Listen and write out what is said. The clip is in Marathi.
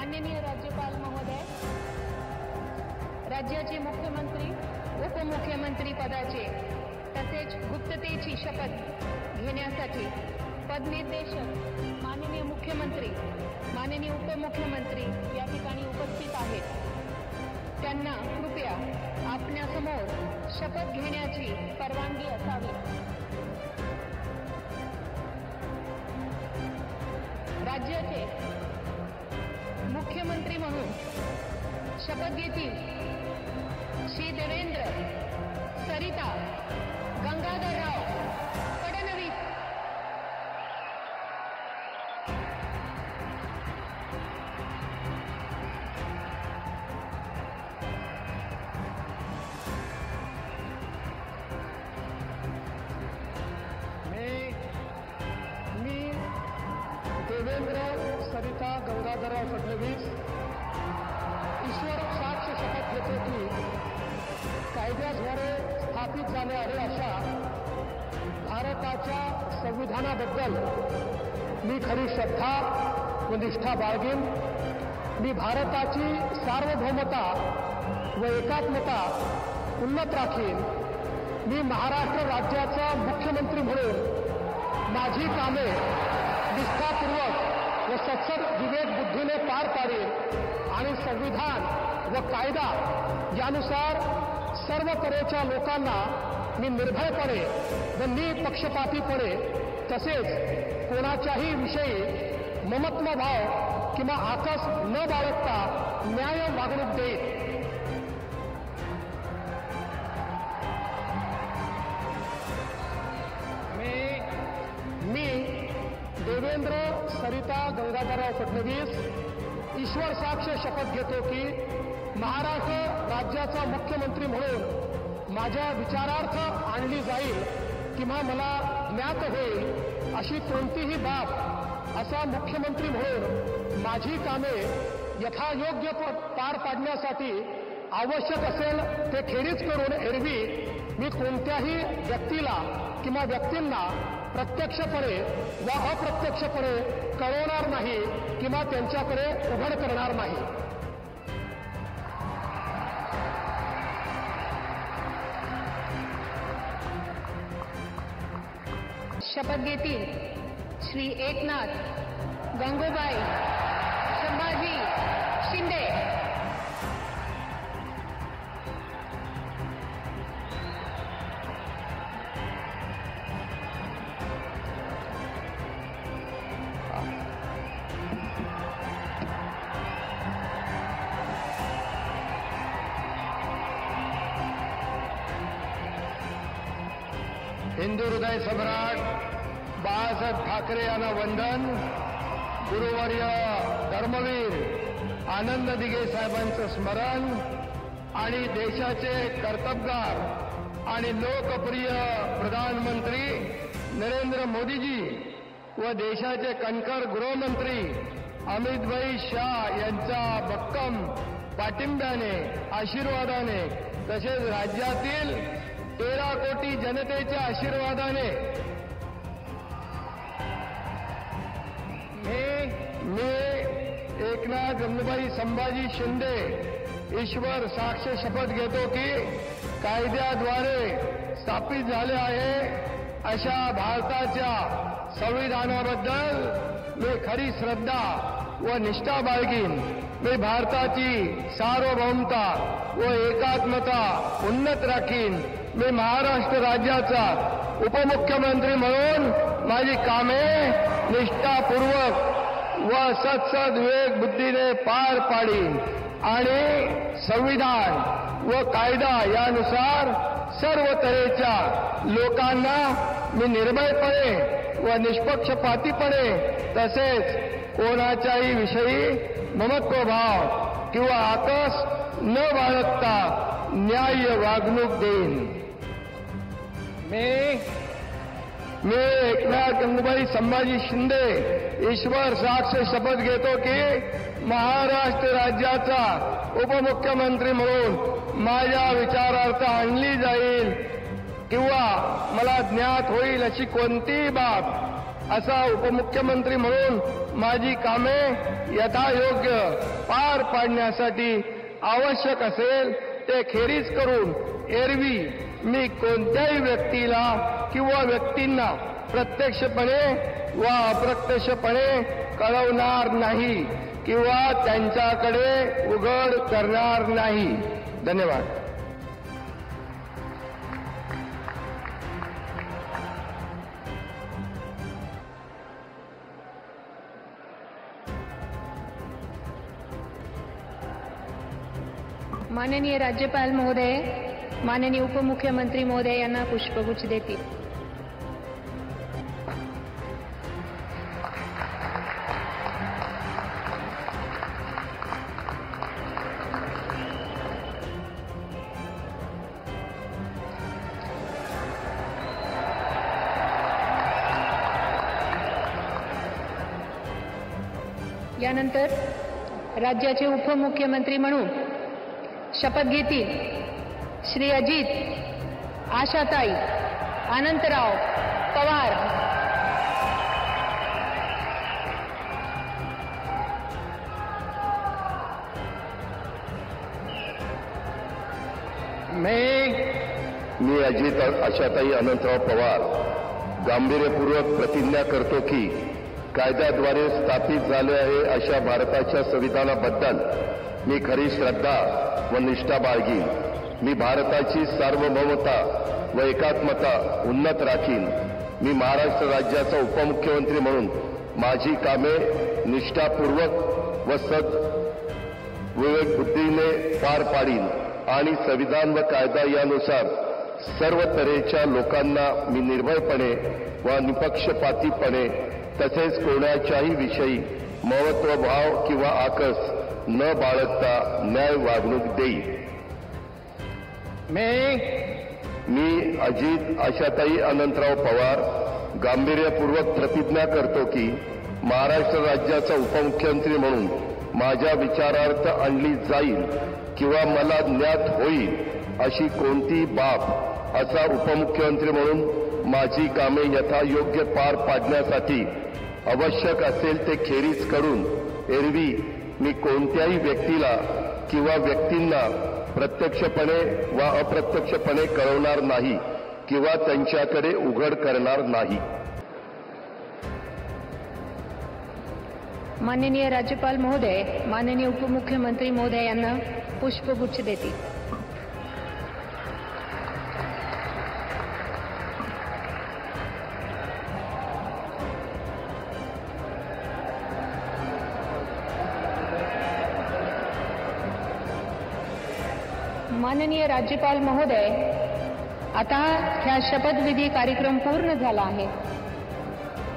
माननीय राज्यपाल महोदय, राज्याचे मुख्यमंत्री उपमुख्यमंत्री पदाचे तसेच गुप्ततेची शपथ घेण्यासाठी पदनिर्देशक माननीय मुख्यमंत्री, माननीय उपमुख्यमंत्री या ठिकाणी उपस्थित आहेत. त्यांना कृपया आपल्यासमोर शपथ घेण्याची परवानगी असावी. राज्याचे मुख्यमंत्री म्हणून शपथ घेतील श्री देवेंद्र सरिता गंगाधरराव फडणवीस. मी देवेंद्र सरिता गंगाधरराव फडणवीस ईश्वर साक्ष शपथ घेतो की कायद्याद्वारे स्थापित झालेल्या अशा भारताच्या संविधानाबद्दल मी खरी श्रद्धा व निष्ठा बाळगेन. मी भारताची सार्वभौमता व एकात्मता उन्नत राखीन. मी महाराष्ट्र राज्याचा मुख्यमंत्री म्हणून माझी कामे निष्ठापूर्वक व सत्सद विवेक बुद्धीने पार पाडेल आणि संविधान व कायदा यानुसार सर्व तऱ्हेच्या लोकांना मी निर्भयपणे व निपक्षपातीपणे तसेच कोणाच्याही विषयी ममत्वभाव किंवा आकस न बाळगता न्याय वागणूक देईल. मी देवेंद्र सरिता गंगाधरराव फडणवीस ईश्वर साक्ष शपथ घेतो की महाराष्ट्र राज्याचा मुख्यमंत्री म्हणून माझ्या विचारार्थ आणली जाईल किंवा मला ज्ञात होईल अशी कोणतीही बाब असा मुख्यमंत्री म्हणून माझी कामे यथायोग्य पार पाडण्यासाठी आवश्यक असेल ते खेरीज करून एरवी मी कोणत्याही व्यक्तीला किंवा व्यक्तींना प्रत्यक्षपणे व अप्रत्यक्षपणे कळवणार नाही किंवा त्यांच्याकडे उघड करणार नाही. शपथ घेतील श्री एकनाथ गंगूबाई संभाजी शिंदे. हिंदू हृदय सम्राट बाळासाहेब ठाकरे यांना वंदन. गुरुवर्य धर्मवीर आनंद दिघे साहेबांचं स्मरण आणि देशाचे कर्तबगार आणि लोकप्रिय प्रधानमंत्री नरेंद्र मोदीजी व देशाचे कणखर गृहमंत्री अमितभाई शाह यांच्या भक्कम पाठिंब्याने आशीर्वादाने तसेच राज्यातील 13 कोटी जनतेच्या आशीर्वादाने मी एकनाथ गंगूबाई संभाजी शिंदे ईश्वर साक्ष शपथ घेतो की कायद्याद्वारे स्थापित झाले आहे अशा भारताच्या संविधानाबद्दल मी खरी श्रद्धा व निष्ठा बाळगीन. मी भारताची सार्वभौमता व एकात्मता उन्नत राखीन. मी महाराष्ट्र राज्याचा उपमुख्यमंत्री म्हणून माझी कामे निष्ठापूर्वक व सत्सद विवेक बुद्धीने पार पाडीन आणि संविधान व कायदा यानुसार सर्व तऱ्हेच्या लोकांना मी निर्भयपणे व निष्पक्षपातीपणे तसेच कोणाच्याही विषयी ममत्वभाव किंवा आकस न बाळगता न्याय्य वागणूक देईन. मी एकनाथ गंगूबाई संभाजी शिंदे ईश्वर साक्ष शपथ घेतो की महाराष्ट्र राज्याचा उपमुख्यमंत्री म्हणून माझ्या विचारार्थ आणली जाईल किंवा मला ज्ञात होईल अशी कोणतीही बाब असा उपमुख्यमंत्री म्हणून माझी कामे यथायोग्य पार पाडण्यासाठी आवश्यक असेल ते खेरीज करून एरवी मी कोणत्याही व्यक्तीला किंवा व्यक्तींना प्रत्यक्षपणे वा अप्रत्यक्षपणे कळवणार नाही किंवा त्यांच्याकडे उघड करणार नाही. धन्यवाद. माननीय राज्यपाल महोदय, माननीय उपमुख्यमंत्री महोदय यांना पुष्पगुच्छ देतील. यानंतर राज्याचे उपमुख्यमंत्री म्हणून शपथ घेतील श्री अजित आशाताई अनंतराव पवार. मी अजित आशाताई अनंतराव पवार गांभीर्यपूर्वक प्रतिज्ञा करतो की कायद्याद्वारे स्थापित झाले आहे अशा भारताच्या संविधानाबद्दल मी खरी श्रद्धा व निष्ठा बाळगीन. मी भारताची सार्वभौमता व एकात्मता उन्नत राखीन. मी महाराष्ट्र राज्याचा उपमुख्यमंत्री म्हणून माझी कामे निष्ठापूर्वक व विवेक बुद्धीने पार पाडीन आणि संविधान व कायदा यानुसार सर्व तऱ्हेच्या लोकांना मी निर्भयपणे व निपक्षपातीपणे तसेच कोणाच्याही विषयी महत्वभाव किंवा आकस न बाळगता न्याय वागणूक देईल. मी अजित आशाताई अनंतराव पवार गांभीर्यपूर्वक प्रतिज्ञा करतो की महाराष्ट्र राज्याचा उपमुख्यमंत्री म्हणून माझ्या विचारार्थ आणली जाईल किंवा मला ज्ञात होईल अशी कोणतीही बाब असा उपमुख्यमंत्री म्हणून माझी कामे यथायोग्य पार पाडण्यासाठी आवश्यक असेल ते खेरीज करून एरवी मी कोणत्याही व्यक्तीला किंवा व्यक्तींना प्रत्यक्षपणे वा अप्रत्यक्षपणे कळवणार नाही किंवा त्यांच्याकडे उघड करणार नाही. माननीय राज्यपाल महोदय, माननीय उपमुख्यमंत्री महोदय यांना पुष्पगुच्छ देतील. माननीय राज्यपाल महोदय, आता ह्या शपथविधी कार्यक्रम पूर्ण झाला आहे.